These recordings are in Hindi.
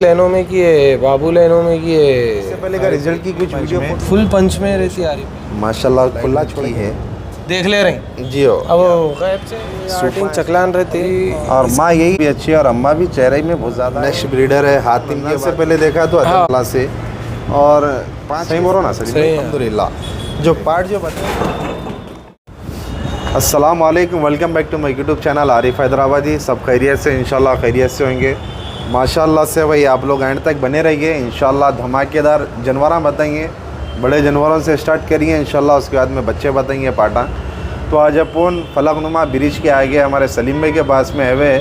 लेनों में किए, बाबू लेनों में किए। इससे पहले का रिजल्ट की कुछ वीडियो फुल पंच में रहती आ रही, माशाल्लाह खुला छोड़ी है देख ले रहे जी हो। अब गैप से स्टार्टिंग चकलान रहती और माँ यही भी अच्छी है और अम्मा भी चेहरे में बहुत ज़्यादा। नेक्स्ट ब्रीडर है हातिम के से पहले देखा तो अल्लाह से और 5 सही बोलो ना सर अल्हम्दुलिल्लाह। जो पार्ट जो बताए। अस्सलाम वालेकुम, welcome back to my YouTube channel Arif Hyderabadi. सब खैरियत से इंशाल्लाह खैरियत से होंगे माशाल्लाह से। भाई आप लोग एंड तक बने रहिए, इंशाल्लाह धमाकेदार जानवर बताएंगे। बड़े जानवरों से स्टार्ट करिए इंशाल्लाह, उसके बाद में बच्चे बताएंगे पाटा। तो आज अपन फलकनुमा ब्रिज के आगे हमारे सलीम भाई के पास में है वे,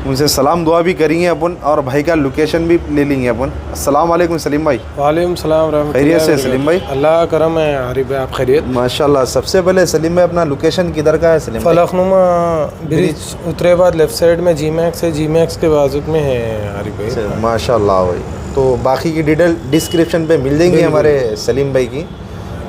उनसे सलाम दुआ भी करेंगे अपन और भाई का लोकेशन भी ले लेंगे अपन। अस्सलाम वालेकुम सलीम भाई। वालेकुम सलाम रहमतुल्लाह। खैरियत से सलीम भाई? अल्लाह करम है आरिफ भाई, आप खैरियत? माशाल्लाह। सबसे पहले सलीम भाई अपना लोकेशन किधर का है सलीम भाई? फलकनुमा ब्रिज उतरे बाद लेफ्ट साइड में जी मैक्स है, जी मैक्स के बाजू में है आरिफ भाई। माशाल्लाह भाई। तो बाकी की डिटेल डिस्क्रिप्शन पे मिल जाएंगी हमारे सलीम भाई की।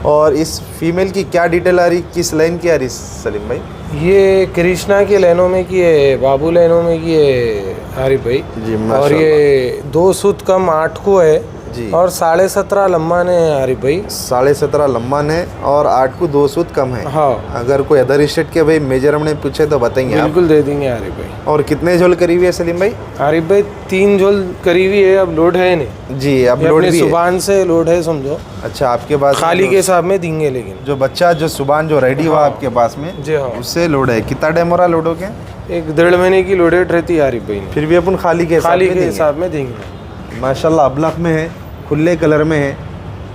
और इस फीमेल की क्या डिटेल आ रही, किस लाइन की आ रही सलीम भाई? ये कृष्णा के लेनों में की है, बाबू लेनों में की है आरिफ भाई जी। और ये 2 सूत कम 8 को है जी और 17.5 लम्बा ने आरिफ भाई। 17.5 लम्बा है और 8 को 2 सूत कम है। हाँ, अगर कोई अदर स्टेट के भाई मेजरमेंट पूछे तो बताएंगे आप? बिल्कुल दे देंगे आरिफ भाई। और कितने झोल करीबी है सलीम भाई? आरिफ भाई 3 झोल करीबी है, अब लोड है नहीं जी। अब लोड भी सुबान से लोड है समझो। अच्छा, आपके पास खाली के हिसाब में देंगे, लेकिन जो बच्चा जो सुबान जो रेडी हुआ आपके पास में जी हाँ, उससे लोड है। कितना टाइम हो रहा लोड हो के? 1-1.5 महीने की लोडेड रहती है आरिफ भाई। फिर भी अपन खाली के हिसाब में देंगे। माशाल्लाह अबलख में है, खुले कलर में है।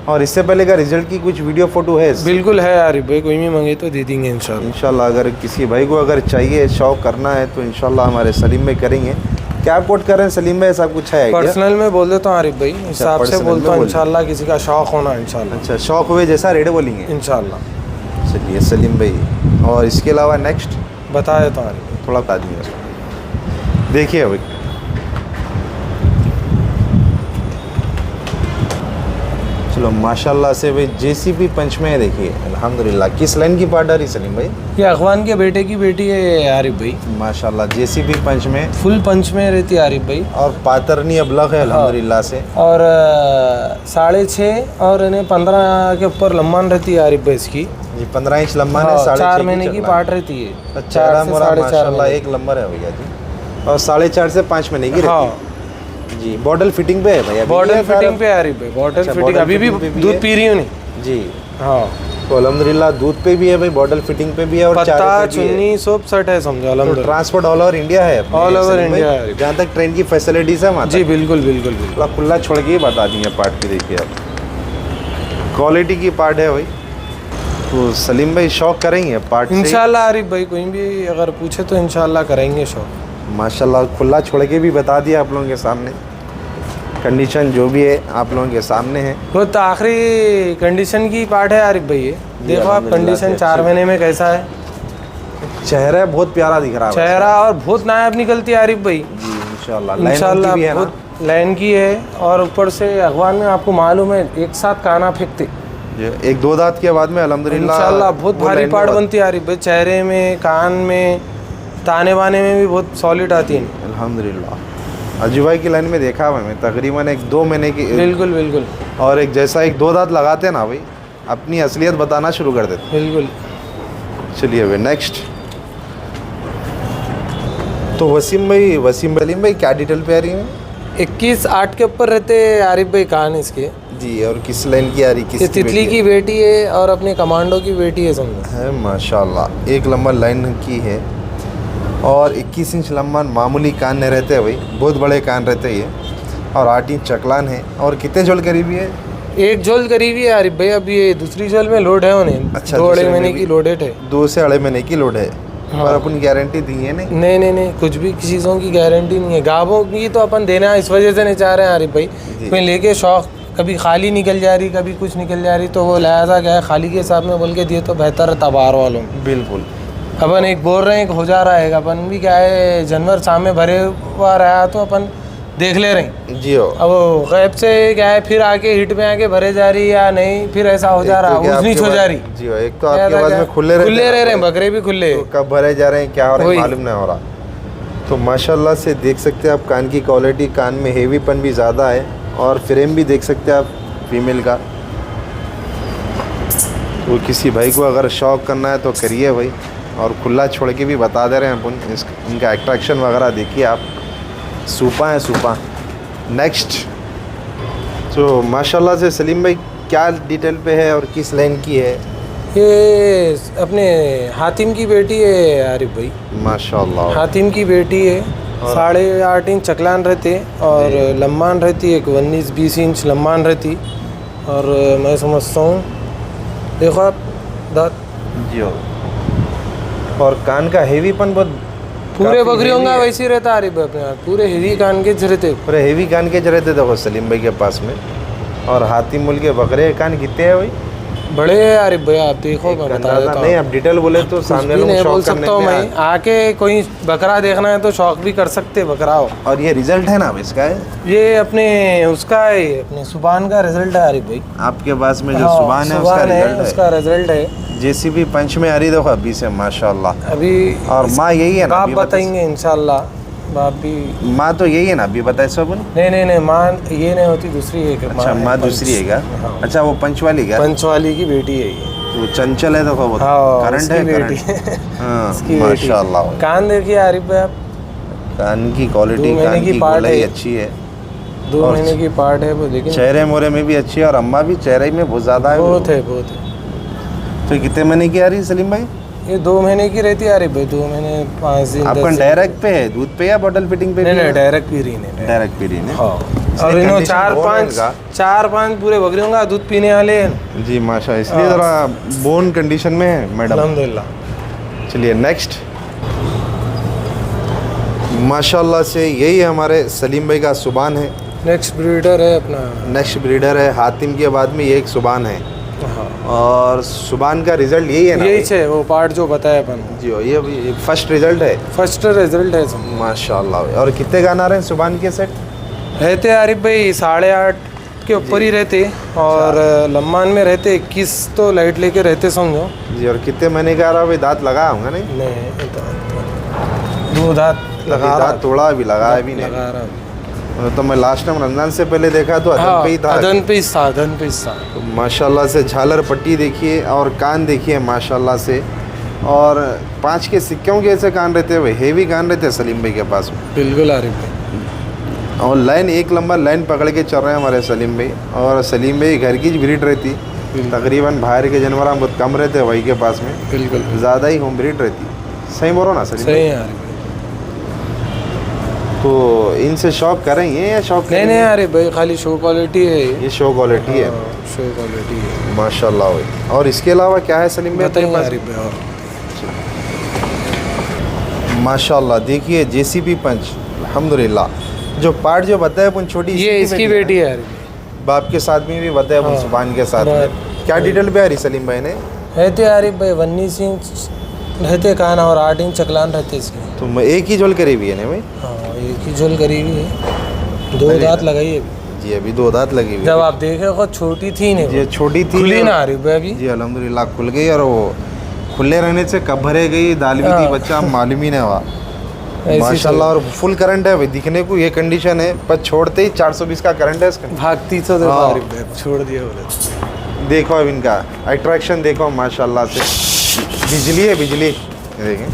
और इससे पहले का रिजल्ट की कुछ वीडियो फोटो है? बिल्कुल है आरिफ भाई, कोई भी मांगे तो दे देंगे इंशाल्लाह। इंशाल्लाह अगर किसी भाई को अगर चाहिए शौक करना है तो इंशाल्लाह हमारे सलीम भाई करेंगे। क्या कोट कर रहे हैं सलीम भाई, सब कुछ है? पर्सनल में बोल देता हूँ आरिफ भाई, हिसाब से बोलता हूँ इंशाल्लाह। किसी का शौक होना इंशाल्लाह। अच्छा, शौक हुए जैसा रेट बोलेंगे इंशाल्लाह। चलिए सलीम भाई। और इसके अलावा नेक्स्ट बता देता हूँ आरिफ भाई, थोड़ा बता दीजिए। देखिए भाई चलो माशाल्लाह से भाई जेसीबी पंच में है। देखिए अल्हम्दुलिल्लाह। किस लाइन की पार्ट आ रही सलीम भाई? ये अखवान के बेटे की बेटी है आरिफ भाई। माशाल्लाह जेसीबी पंच में, फुल पंच में रहती है आरिफ भाई। और पातरनी अबलग है अल्हम्दुलिल्लाह से। और 6.5 और इन्हें 15 के ऊपर लम्बान रहती है आरिफ भाई इसकी जी। 15 इंच लम्बा है, 4 महीने की पार्ट रहती है। अच्छा, माशाल्लाह एक नंबर है भैया जी। और 4.5 से 5 महीने की रहती है जी। बॉटल फिटिंग पे है भैया? बॉटल फिटिंग पे आ रही भाई, बॉटल फिटिंग अभी भी दूध पी रही हूँ नहीं जी। हाँ, तो अल्हम्दुलिल्लाह दूध पे भी है भाई, बॉटल फिटिंग पे भी है और पत्ता चुन्नी सब सेट है समझो अल्हम्दुलिल्लाह। ट्रांसपोर्ट ऑल ओवर इंडिया है? ऑल ओवर इंडिया है, जहाँ तक ट्रेन की फैसिलिटीज है वहाँ जी। बिल्कुल बिल्कुल बिल्कुल खुला छोड़ के ही बता दी है पार्ट की। देखिए आप क्वालिटी की पार्ट है भाई। तो सलीम भाई शौक करेंगे पार्ट इंशाल्लाह आरिफ भाई, कोई भी अगर पूछे तो इंशाल्लाह करेंगे शौक। माशाल्लाह खुला छोड़ के भी बता दिया आप लोगों के सामने। कंडीशन जो भी है आप लोगों के सामने है। वो तो आखिरी कंडीशन की पार्ट है आरिफ भाई। ये देखो आप कंडीशन 4 महीने में कैसा है। चेहरा बहुत प्यारा दिख रहा है, चेहरा और बहुत नायाब निकलती है आरिफ भाई जी। इंशाल्लाह बहुत लाइन की है। और ऊपर से अखबार में आपको मालूम है एक साथ काना फेंकते 1-2 दांत के बाद में अल्हम्दुलिल्लाह इंशाल्लाह बहुत भारी पार्ट बनती है आरिफ भाई। चेहरे में, कान में, ताने बाने में भी बहुत सॉलिड आती है अल्हम्दुलिल्लाह। अजू भाई की लाइन में देखा हुआ मैं तकरीबन 1-2 महीने की। बिल्कुल बिल्कुल। और एक जैसा 1-2 दांत लगाते हैं ना भाई, अपनी असलियत बताना शुरू कर देते। बिल्कुल। चलिए भाई नेक्स्ट। तो वसीम सलीम भाई क्या डिटेल पे आ रही है? 21-8 के ऊपर रहते आरिफ भाई कान इसके जी। और किस लाइन की आ रही? किस तितली की बेटी है और अपने कमांडो की बेटी है समझो है। माशाल्लाह एक लंबा लाइन की है और 21 इंच लंबा मामूली कान नहीं रहते हैं भाई, बहुत बड़े कान रहते हैं ये। और 8 इंच चकलान है। और कितने झोल करीबी है? 1 झोल करीबी है आरिफ भाई। अब ये दूसरी झोल में लोड है उन्हें। अच्छा, 2-2.5 महीने की लोडेड है। 2 से 2.5 महीने की लोड है। हाँ। और अपन गारंटी दी है नहीं, कुछ भी चीज़ों की गारंटी नहीं है। गाभों की तो अपन देना इस वजह से नहीं चाह रहे हैं आरिफ भाई, कोई लेके शौक कभी खाली निकल जा रही, कभी कुछ निकल जा रही, तो वो लिहाजा क्या है खाली के हिसाब में बोल के दिए तो बेहतर है तबार वालों में। बिल्कुल। अपन एक बोल रहे हैं एक हो जा रहा है, अपन भी क्या है जानवर सामने भरे हुआ रहा तो अपन देख ले रहे हैं जी हो। अब गैप से क्या है फिर आके हिट में आके भरे जा रही या नहीं, फिर ऐसा हो जा रहा है नीच हो जा रही जी हो। एक तो आपके पास में खुले रह रहे हैं बकरे भी खुले, तो कब भरे जा रहे हैं क्या हो रहा है मालूम नहीं हो रहा। तो माशाल्लाह से देख सकते हैं आप कान की क्वालिटी, कान में हेवीपन भी ज़्यादा है और फ्रेम भी देख सकते हैं आप फीमेल का। तो किसी भाई को अगर शौक़ करना है तो करिए भाई, और खुला छोड़ के भी बता दे रहे हैं अपन। इनका अट्रैक्शन वगैरह देखिए आप, सूपा है सूपा। नेक्स्ट, तो माशाल्लाह से सलीम भाई क्या डिटेल पे है और किस लाइन की है? ये अपने हातिम की बेटी है आरिफ भाई, माशाल्लाह। हातिम की बेटी है। 8.5 इंच चकलान रहते और लम्बान रहती है, 19-20 इंच लम्बान रहती। और मैं समझता हूँ, देखो आप दांत जी हो, और कान का हेवीपन बहुत पूरे बकरियों का वैसे ही रहता आरिफ भाई, अपने पूरे हेवी कान के रहते, पूरे हेवी कान के रहते। देखो सलीम भाई के पास में। और हातिम मुल के बकरे कान कितने हैं भाई? बड़े हैं आरिफ भाई, आप देखो मैं बता देता हूँ। नहीं, आप डिटेल बोले तो सामने लोग नहीं शौक बोल करने सकता हूँ मैं, आके कोई बकरा देखना है तो शौक भी कर सकते बकरा हो। और ये रिजल्ट है ना अब इसका है? ये अपने उसका है, अपने सुबान का रिजल्ट है आरिफ भाई। आपके पास में जो सुबान है उसका रिजल्ट है, उसका रिजल्ट है। जेसीबी पंच में आ रही, देखो अभी से माशाल्लाह। अभी और माँ यही है ना? आप बताएंगे इंशाल्लाह। बाप भी माँ तो यही है ना? अभी बताए सब। नहीं माँ ये नहीं होती, दूसरी है। अच्छा, माँ दूसरी है क्या? अच्छा, वो पंच वाली क्या? पंच वाली की बेटी है ये। वो चंचल है, देखो वो करंट है, करंट। हाँ माशाल्लाह। कान देखिए आरिफ भाई आप, कान की क्वालिटी, कान की गोलाई अच्छी है। 2 महीने की पार्ट है वो, लेकिन चेहरे मोरे में भी अच्छी है। और अम्मा भी चेहरे में बहुत ज़्यादा है, बहुत है। तो कितने महीने की आ रही है सलीम भाई? ये 2 महीने की रहती है आरिफ भाई, 2 महीने 5 दिन। आपका डायरेक्ट पे है दूध पे या बॉटल फिटिंग पे? नहीं डायरेक्ट पी रही है, डायरेक्ट पी रही है। हाँ। और इन्हों 4-5 पूरे बकरियों का दूध पीने वाले हैं जी माशा, इसलिए ज़रा बोन कंडीशन में है मैडम। अल्हम्दुलिल्लाह। चलिए नेक्स्ट। माशाल्लाह से यही हमारे सलीम भाई का सुबान है। नेक्स्ट ब्रीडर है अपना, नेक्स्ट ब्रीडर है। हातिम के बाद में ये एक सुबान है। हाँ। और सुबान का रिजल्ट यही है ना? यही है वो पार्ट जो बताया अपन जी हो, ये फर्स्ट रिजल्ट है। फर्स्ट रिजल्ट है माशाल्लाह। और कितने गान आ रहे हैं सुबान के सेट? रहते आरिफ भाई 8.5 के ऊपर ही रहते, और लम्बान में रहते 21 तो लाइट लेके रहते समझो जी। और कितने महीने का आ रहा है? दांत लगा होगा? नहीं 2 दांत लगा, दांत थोड़ा भी लगा है भी नहीं। तो मैं लास्ट टाइम रमजान से पहले देखा तो अदन पे ही था। अदन पे ही था। तो माशाल्लाह से झालर पट्टी देखिए और कान देखिए माशाल्लाह से। और 5 के सिक्कों के ऐसे कान रहते हैं, हेवी कान रहते हैं सलीम भाई के पास में। बिल्कुल आरिफ भाई। और लाइन 1 नंबर लाइन पकड़ के चल रहे हैं हमारे सलीम भाई। और सलीम भाई घर की ब्रीड रहती, तकरीबन बाहर के जानवर बहुत कम रहते हैं भाई के पास में। बिल्कुल ज़्यादा ही होम ब्रीड रहती। सही बोलो ना सलीम? सही है आरिफ। तो इनसे शौक करेंगे या शौक नहीं अरे भाई, खाली शो क्वालिटी है ये शो क्वालिटी है। शो क्वालिटी है माशाल्लाह भाई। और इसके अलावा क्या है सलीम भाई आपके पास? माशाल्लाह देखिए जेसीबी पंच, अल्हम्दुलिल्लाह। जो पार्ट जो बताया अपन छोटी, ये इसकी बेटी है। बाप के साथ में भी बताया अपन, सुबान के साथ में। क्या डिटेल पे आ रही सलीम भाई ने? रहते आरिफ भाई 19 इंच रहते कान और 8 इंच चकलान रहते इसके। तो एक ही झोल करी हुई है ना भाई? हाँ एक ही झोल करी हुई है, 2 दांत लगाई है जी। अभी 2 दांत लगी हुई। जब आप देखे हो छोटी थी नहीं, ये छोटी थी, खुली ना आरिफ भाई अभी। जी अल्हम्दुलिल्लाह खुल गई। और वो खुले रहने से कब भरे गई दाल भी थी बच्चा मालूम ही नहीं हुआ माशाल्लाह। और फुल करंट है भाई, दिखने को ये कंडीशन है, पर छोड़ते ही 420 का करंट है इसका। भागती तो छोड़ दिया बोले। देखो अब इनका अट्रैक्शन देखो माशाल्लाह से, बिजली है बिजली। देखें